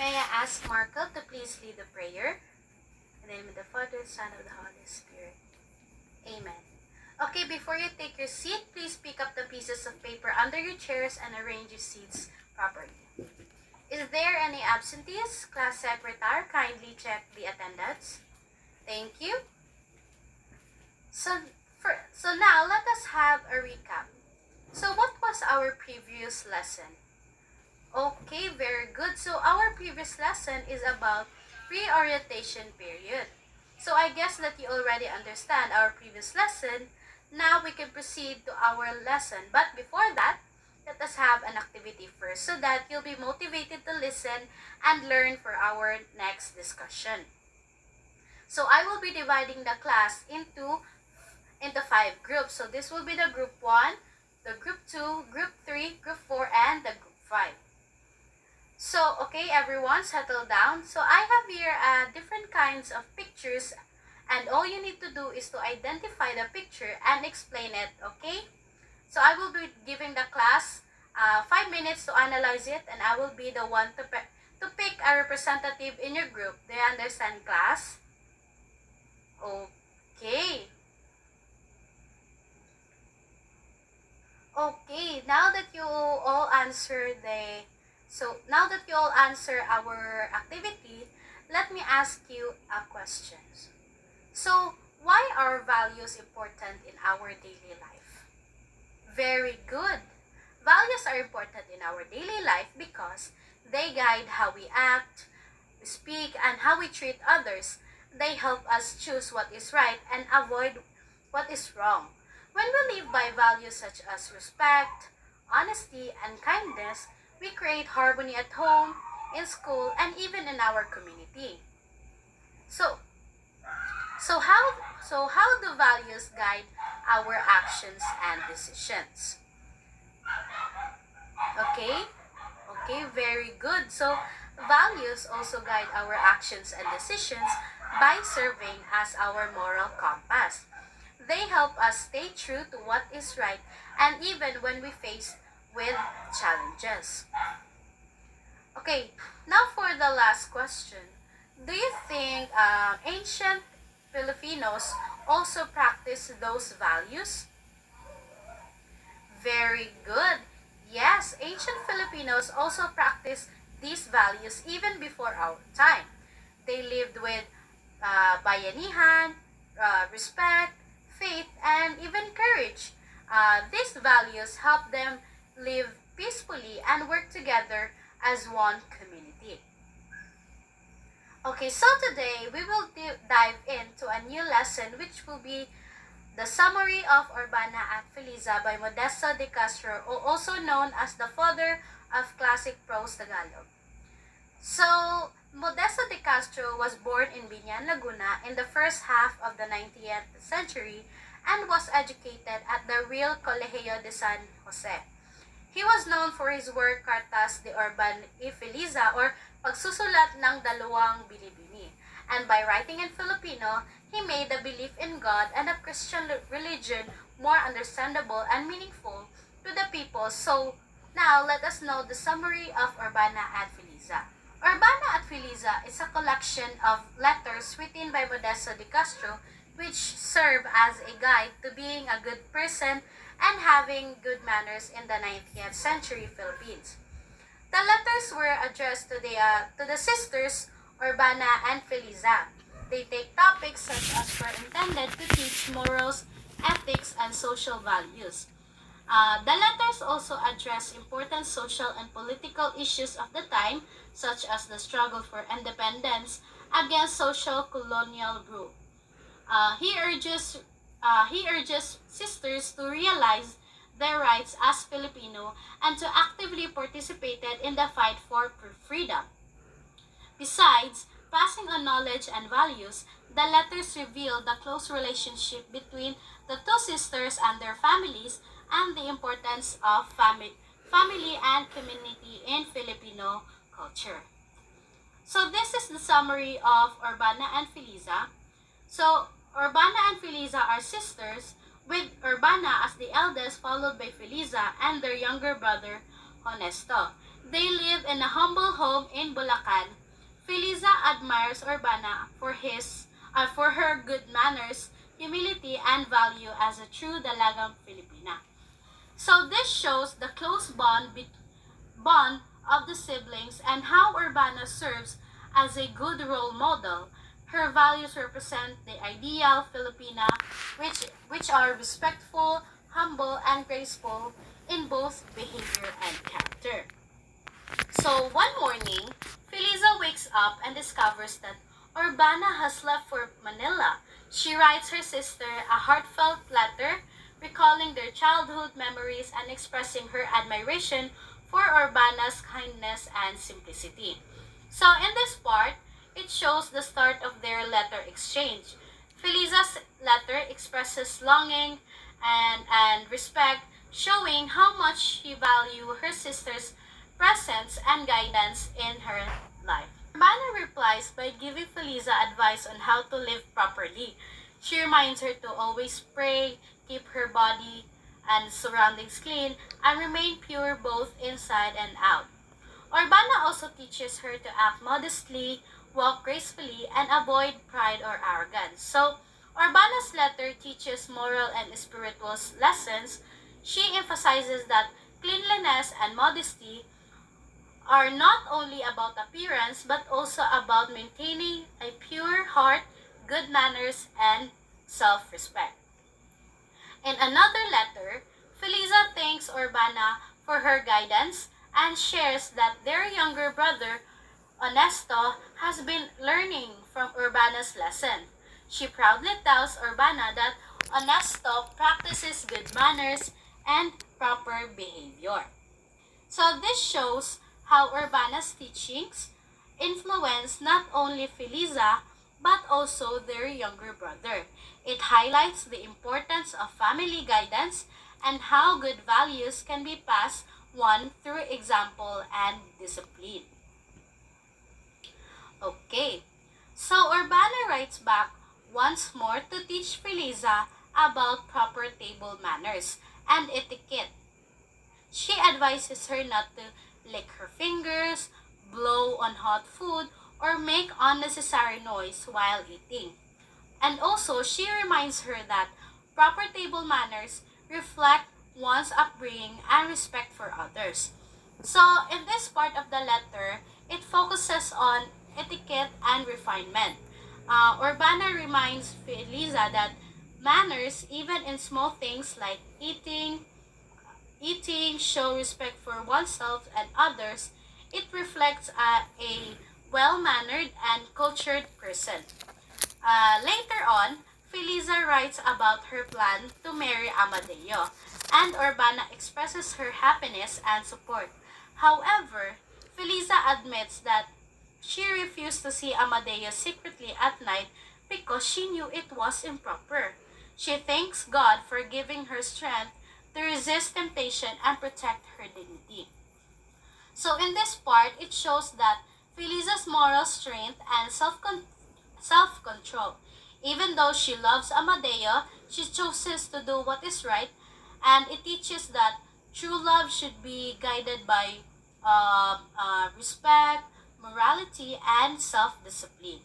May I ask Marco to please lead the prayer? In the name of the Father, Son, of the Holy Spirit. Amen. Okay, before you take your seat, please pick up the pieces of paper under your chairs and arrange your seats properly. Is there any absentees? Class Secretary, kindly check the attendance. Thank you. So now let us have a recap. So what was our previous lesson? Okay, very good. So our previous lesson is about reorientation period. So I guess that you already understand our previous lesson. Now we can proceed to our lesson. But before that, let us have an activity first so that you'll be motivated to listen and learn for our next discussion. So I will be dividing the class into 5 groups. So this will be the group 1, the group 2, group 3, group 4, and the group 5. So, okay, everyone, settle down. So, I have here different kinds of pictures, and all you need to do is to identify the picture and explain it, okay? So, I will be giving the class 5 minutes to analyze it, and I will be the one to pick a representative in your group. Do you understand, class? Okay. Okay, now that you all answer our activity, let me ask you a question. So, why are values important in our daily life? Very good. Values are important in our daily life because they guide how we act, we speak, and how we treat others. They help us choose what is right and avoid what is wrong. When we live by values such as respect, honesty, and kindness, we create harmony at home, in school, and even in our community. So how do values guide our actions and decisions? Okay? Okay, very good. So values also guide our actions and decisions by serving as our moral compass. They help us stay true to what is right and even when we face with challenges. Okay, now for the last question. Do you think ancient Filipinos also practice those values? Very good. Yes, ancient Filipinos also practiced these values even before our time. They lived with bayanihan, respect, faith, and even courage. These values help them live peacefully and work together as one community. Okay, so today we will dive into a new lesson which will be the summary of Urbana at Feliza by Modesto de Castro, also known as the father of classic prose Tagalog. So, Modesto de Castro was born in Biñan, Laguna in the first half of the 19th century and was educated at the Real Colegio de San Jose. He was known for his work Cartas de Urbana y Feliza or pagsusulat ng dalawang binibini. And by writing in Filipino, he made the belief in God and the Christian religion more understandable and meaningful to the people. So, now let us know the summary of Urbana at Feliza. Urbana at Feliza is a collection of letters written by Modesto de Castro which serve as a guide to being a good person and having good manners in the 19th century Philippines. The letters were addressed to the sisters Urbana and Feliza. They take topics such as were intended to teach morals, ethics, and social values. The letters also address important social and political issues of the time, such as the struggle for independence against social colonial rule. He urges sisters to realize their rights as Filipino and to actively participate in the fight for freedom. Besides passing on knowledge and values, the letters reveal the close relationship between the two sisters and their families and the importance of family and community in Filipino culture. So this is the summary of Urbana and Feliza. So Urbana and Feliza are sisters, with Urbana as the eldest followed by Feliza and their younger brother, Honesto. They live in a humble home in Bulacan. Feliza admires Urbana for her good manners, humility, and value as a true dalagang Filipina. So this shows the close bond of the siblings and how Urbana serves as a good role model. Her values represent the ideal Filipina, which are respectful, humble, and graceful in both behavior and character. So one morning, Feliza wakes up and discovers that Urbana has left for Manila. She writes her sister a heartfelt letter recalling their childhood memories and expressing her admiration for Urbana's kindness and simplicity. So in this part, it shows the start of their letter exchange. Feliza's letter expresses longing and respect, showing how much she values her sister's presence and guidance in her life. Urbana replies by giving Feliza advice on how to live properly. She reminds her to always pray, keep her body and surroundings clean, and remain pure both inside and out. Urbana also teaches her to act modestly, walk gracefully, and avoid pride or arrogance. So, Urbana's letter teaches moral and spiritual lessons. She emphasizes that cleanliness and modesty are not only about appearance but also about maintaining a pure heart, good manners, and self respect. In another letter, Feliza thanks Urbana for her guidance and shares that their younger brother, Honesto, has been learning from Urbana's lesson. She proudly tells Urbana that Honesto practices good manners and proper behavior. So this shows how Urbana's teachings influence not only Feliza but also their younger brother. It highlights the importance of family guidance and how good values can be passed on through example and discipline. Okay, so Urbana writes back once more to teach Feliza about proper table manners and etiquette. She advises her not to lick her fingers, blow on hot food, or make unnecessary noise while eating. And also, she reminds her that proper table manners reflect one's upbringing and respect for others. So, in this part of the letter, it focuses on etiquette and refinement. Urbana reminds Feliza that manners, even in small things like eating show respect for oneself and others. It reflects a well-mannered and cultured person. Later on, Feliza writes about her plan to marry Amadeo, and Urbana expresses her happiness and support. However, Feliza admits that she refused to see Amadeo secretly at night because she knew it was improper. She thanks God for giving her strength to resist temptation and protect her dignity. So in this part, it shows that Feliza's moral strength and self-control. Even though she loves Amadeo, she chooses to do what is right, and it teaches that true love should be guided by respect, morality, and self-discipline.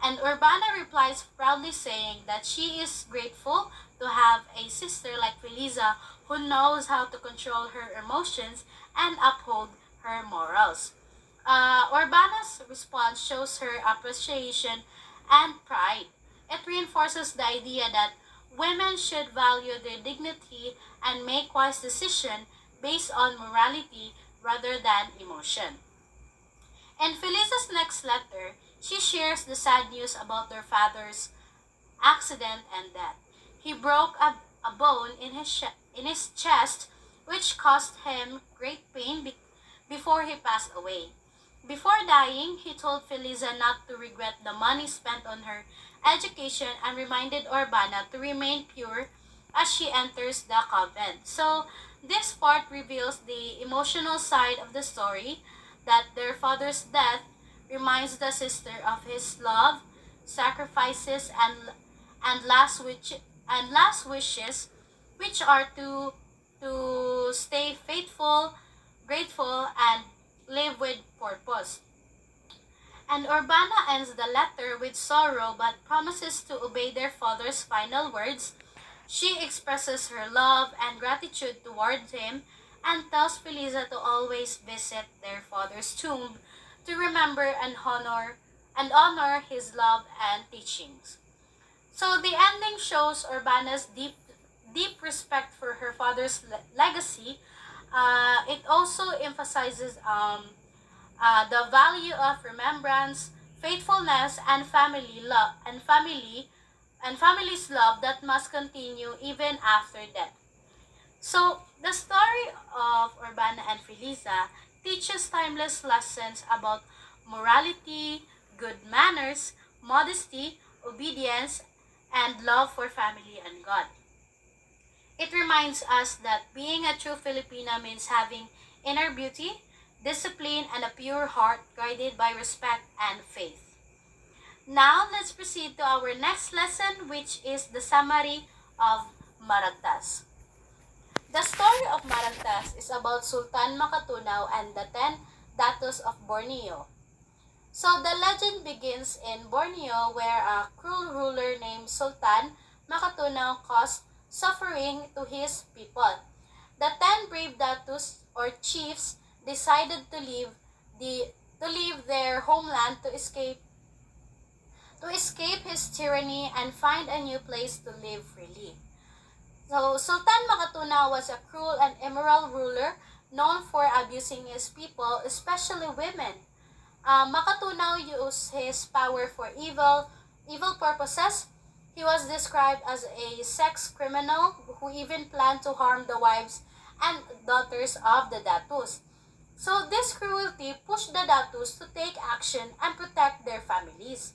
And Urbana replies proudly saying that she is grateful to have a sister like Feliza who knows how to control her emotions and uphold her morals. Urbana's response shows her appreciation and pride. It reinforces the idea that women should value their dignity and make wise decisions based on morality rather than emotion. In Feliza's next letter, she shares the sad news about their father's accident and death. He broke a bone in his chest, which caused him great pain before he passed away. Before dying, he told Feliza not to regret the money spent on her education and reminded Urbana to remain pure as she enters the convent. So, this part reveals the emotional side of the story that their father's death reminds the sister of his love, sacrifices, and last wishes, which are to stay faithful, grateful, and live with purpose. And Urbana ends the letter with sorrow but promises to obey their father's final words. She expresses her love and gratitude towards him and tells Feliza to always visit their father's tomb to remember and honor his love and teachings. So the ending shows Urbana's deep respect for her father's legacy. It also emphasizes the value of remembrance, faithfulness, and family's love that must continue even after death. So the story of Urbana and Feliza teaches timeless lessons about morality, good manners, modesty, obedience, and love for family and God. It reminds us that being a true Filipino means having inner beauty, discipline, and a pure heart guided by respect and faith. Now, let's proceed to our next lesson, which is the summary of Maragtas. The story of Maragtas is about Sultan Makatunaw and the 10 Datos of Borneo. So the legend begins in Borneo where a cruel ruler named Sultan Makatunaw caused suffering to his people. The 10 brave datus or chiefs decided to leave their homeland to escape his tyranny and find a new place to live freely. So Sultan Makatunaw was a cruel and immoral ruler known for abusing his people, especially women. Makatunaw used his power for evil purposes. He was described as a sex criminal who even planned to harm the wives and daughters of the datus. So this cruelty pushed the datus to take action and protect their families.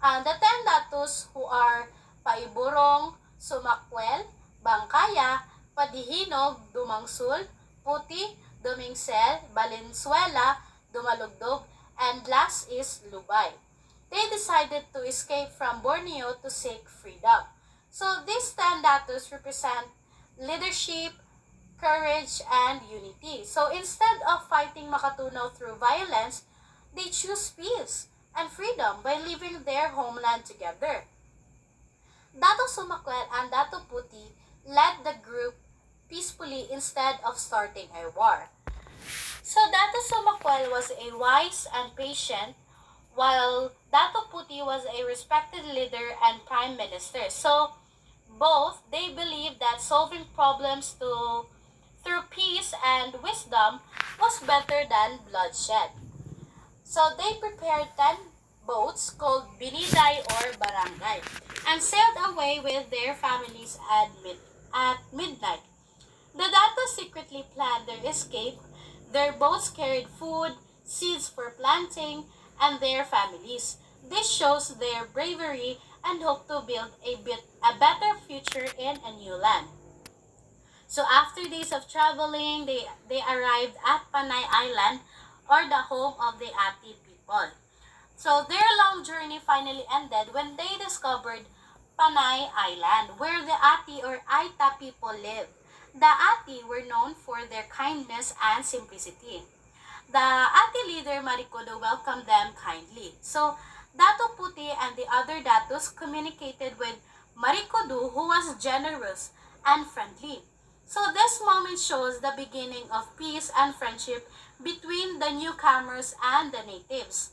The 10 datus who are Paiburong, Sumakwel, Bangkaya, Padihinog, Dumangsul, Puti, Dumingsel, Valenzuela, Dumalugdog, and last is Lubay. They decided to escape from Borneo to seek freedom. So these 10 datus represent leadership, courage, and unity. So instead of fighting Makatunaw through violence, they choose peace and freedom by leaving their homeland together. Dato Sumakwel and Dato Puti led the group peacefully instead of starting a war. So Dato Sumakwel was a wise and patient, while Dato Puti was a respected leader and prime minister. So both they believed that solving problems through peace and wisdom was better than bloodshed. So they prepared 10 boats called Biniday or Barangay and sailed away with their families at midnight. The Datos secretly planned their escape. Their boats carried food, seeds for planting, and their families. This shows their bravery and hope to build a better future in a new land. So after days of traveling, they arrived at Panay Island or the home of the Ati people. So their long journey finally ended when they discovered Panay Island, where the Ati or Aita people lived. The Ati were known for their kindness and simplicity. The Ati leader Marikodo welcomed them kindly. So Dato Puti and the other Datos communicated with Marikodo, who was generous and friendly. So this moment shows the beginning of peace and friendship between the newcomers and the natives.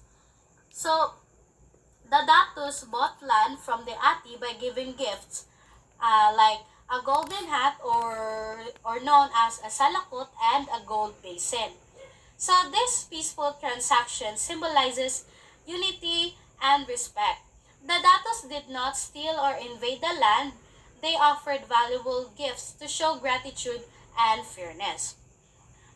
So the Datos bought land from the Ati by giving gifts like a golden hat or known as a salakot and a gold basin. So this peaceful transaction symbolizes unity and respect. The Datos did not steal or invade the land. They offered valuable gifts to show gratitude and fairness.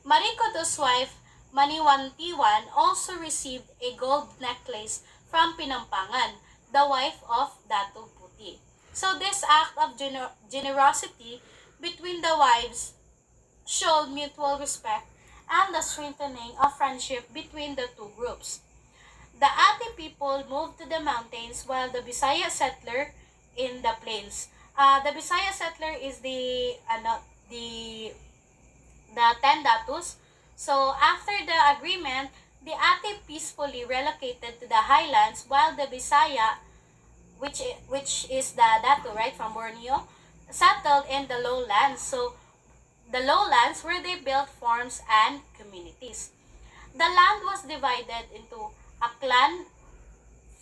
Marikoto's wife, Maniwantiwan, also received a gold necklace from Pinampangan, the wife of Dato Puti. So this act of generosity between the wives showed mutual respect and the strengthening of friendship between the two groups. The Ati people moved to the mountains while the Bisaya settler in the plains. The Bisaya settler is the 10 datus, So after the agreement, the Ate peacefully relocated to the highlands while the Bisaya, which is the Datu, right, from Borneo, settled in the lowlands. So the lowlands where they built farms and communities. The land was divided into Aklan,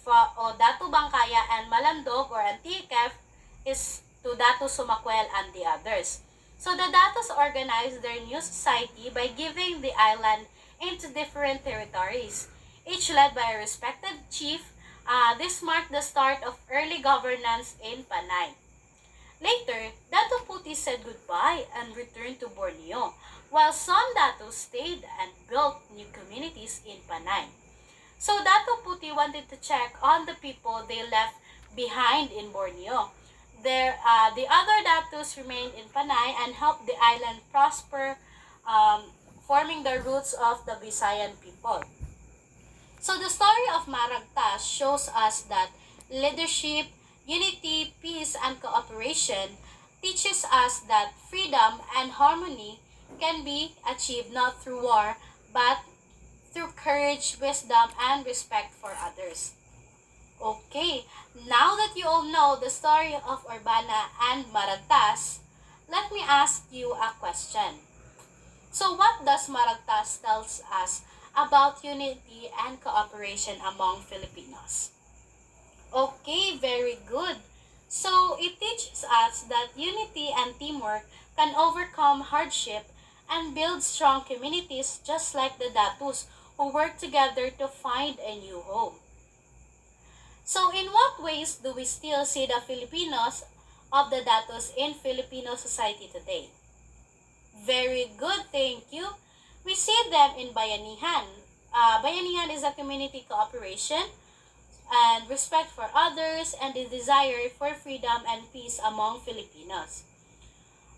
o Datu Bangkaya, and Malandog or Antiquef is to Datu Sumakwel and the others. So the Datus organized their new society by giving the island into different territories, each led by a respected chief. This marked the start of early governance in Panay. Later, Datu Puti said goodbye and returned to Borneo, while some Datus stayed and built new communities in Panay. So Dato Puti wanted to check on the people they left behind in Borneo. The other Datus remained in Panay and helped the island prosper, forming the roots of the Visayan people. So the story of Maragtas shows us that leadership, unity, peace, and cooperation teaches us that freedom and harmony can be achieved not through war, but through courage, wisdom, and respect for others. Okay, now that you all know the story of Urbana and Maragtas, let me ask you a question. So what does Maragtas tells us about unity and cooperation among Filipinos? Okay, very good. So it teaches us that unity and teamwork can overcome hardship and build strong communities just like the Datus who work together to find a new home. So in what ways do we still see the Filipinos of the Datus in Filipino society today? Very good, thank you. We see them in Bayanihan. Bayanihan is a community cooperation and respect for others and the desire for freedom and peace among Filipinos.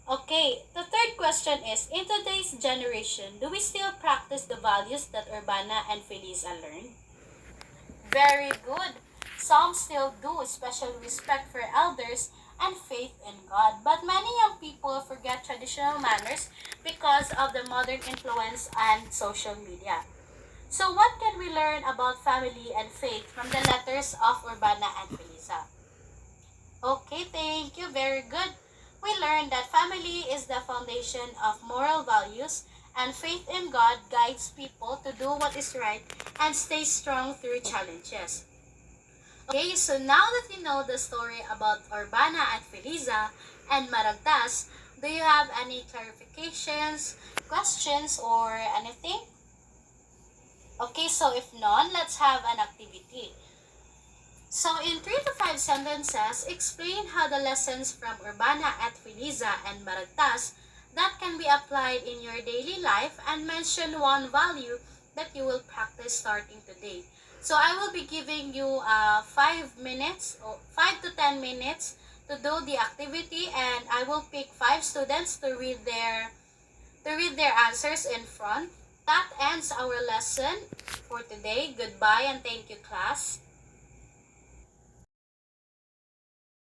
Okay, the third question is, in today's generation, do we still practice the values that Urbana and Feliza learned? Very good. Some still do, especially respect for elders and faith in God. But many young people forget traditional manners because of the modern influence and social media. So what can we learn about family and faith from the letters of Urbana and Feliza? Okay, thank you. Very good. We learned that family is the foundation of moral values and faith in God guides people to do what is right and stay strong through challenges. Okay, so now that you know the story about Urbana and Feliza and Maragtas, do you have any clarifications, questions, or anything? Okay, so if none, let's have an activity. So in 3 to 5 sentences, explain how the lessons from Urbana at Feliza and Maragtas that can be applied in your daily life and mention one value that you will practice starting today. So I will be giving you 5 minutes or 5 to 10 minutes to do the activity, and I will pick 5 students to read their answers in front. That ends our lesson for today. Goodbye and thank you, class.